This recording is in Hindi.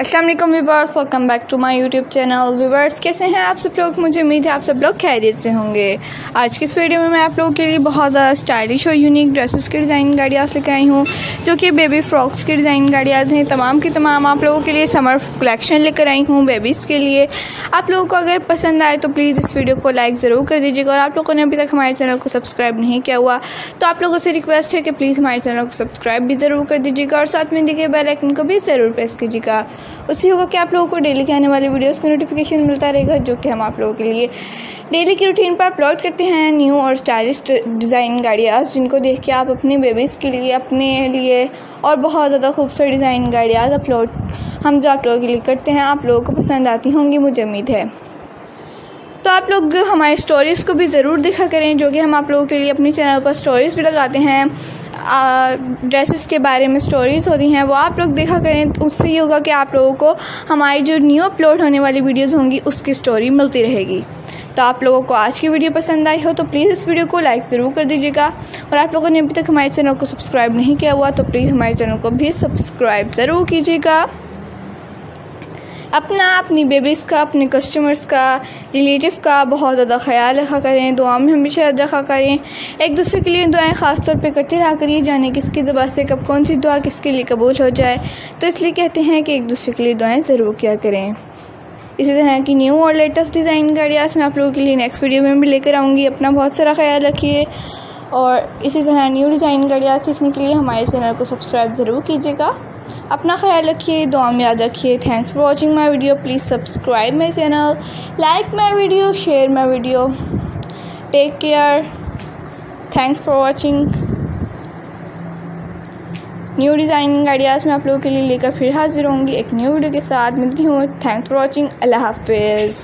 अस्सलाम वालेकुम viewers, welcome back to my YouTube channel. Viewers, कैसे हैं आप सब लोग? मुझे उम्मीद है आप सब लोग खैरियत से होंगे। आज की इस वीडियो में मैं आप लोगों के लिए बहुत ज़्यादा स्टाइलिश और यूनिक ड्रेसेस की डिज़ाइन गाड़ियाँ लेकर आई हूँ, जो कि बेबी फ्रॉक्स की डिज़ाइन गाड़ियाँ हैं। तमाम की तमाम आप लोगों के लिए समर कलेक्शन लेकर आई हूँ बेबीज़ के लिए। आप लोगों को अगर पसंद आए तो प्लीज़ इस वीडियो को लाइक ज़रूर कर दीजिएगा, और आप लोगों ने अभी तक हमारे चैनल को सब्सक्राइब नहीं किया हुआ तो आप लोगों से रिक्वेस्ट है कि प्लीज़ हमारे चैनल को सब्सक्राइब भी ज़रूर कर दीजिएगा, और साथ में दिए बेल आइकन को भी ज़रूर प्रेस कीजिएगा। उससे होगा कि आप लोगों को डेली के आने वाली वीडियोस का नोटिफिकेशन मिलता रहेगा, जो कि हम आप लोगों के लिए डेली की रूटीन पर अपलोड करते हैं न्यू और स्टाइलिश डिज़ाइन गाड़ियाँ, जिनको देख के आप अपने बेबीज़ के लिए, अपने लिए और बहुत ज़्यादा खूबसूरत डिज़ाइन गाड़ियाँ अपलोड हम जो आप लोगों के लिए करते हैं आप लोगों को पसंद आती होंगी, मुझे उम्मीद है। तो आप लोग हमारे स्टोरीज़ को भी ज़रूर देखा करें, जो कि हम आप लोगों के लिए अपने चैनल पर स्टोरीज़ भी लगाते हैं। ड्रेसेस के बारे में स्टोरीज़ होती हैं, वो आप लोग देखा करें। उससे ये होगा कि आप लोगों को हमारी जो न्यू अपलोड होने वाली वीडियोज़ होंगी उसकी स्टोरी मिलती रहेगी। तो आप लोगों को आज की वीडियो पसंद आई हो तो प्लीज़ इस वीडियो को लाइक ज़रूर कर दीजिएगा, और आप लोगों ने अभी तक हमारे चैनल को सब्सक्राइब नहीं किया हुआ तो प्लीज़ हमारे चैनल को भी सब्सक्राइब ज़रूर कीजिएगा। अपनी बेबीज़ का, अपने कस्टमर्स का, रिलेटिव का बहुत ज़्यादा ख्याल रखा करें, दुआ में हमेशा याद रखा करें। एक दूसरे के लिए दुआएं ख़ास तौर पे करते रहा करिए, जाने किसकी ज़बान से कब कौन सी दुआ किसके लिए कबूल हो जाए। तो इसलिए कहते हैं कि एक दूसरे के लिए दुआएं ज़रूर किया करें। इसी तरह की न्यू और लेटेस्ट डिज़ाइन गाड़ियाँ मैं आप लोगों के लिए नेक्स्ट वीडियो में भी लेकर आऊँगी। अपना बहुत सारा ख्याल रखिए, और इसी तरह न्यू डिज़ाइन गाड़ियाँ सीखने के लिए हमारे चैनल को सब्सक्राइब ज़रूर कीजिएगा। अपना ख्याल रखिए, दुआ में याद रखिए। Thanks for watching my video. Please subscribe my channel, like my video, share my video. Take care. Thanks for watching. New designing ideas मैं आप लोगों के लिए लेकर फिर हाजिर होंगी एक न्यू वीडियो के साथ। मिलती हूँ। Thanks for watching. अल्लाह हाफिज़।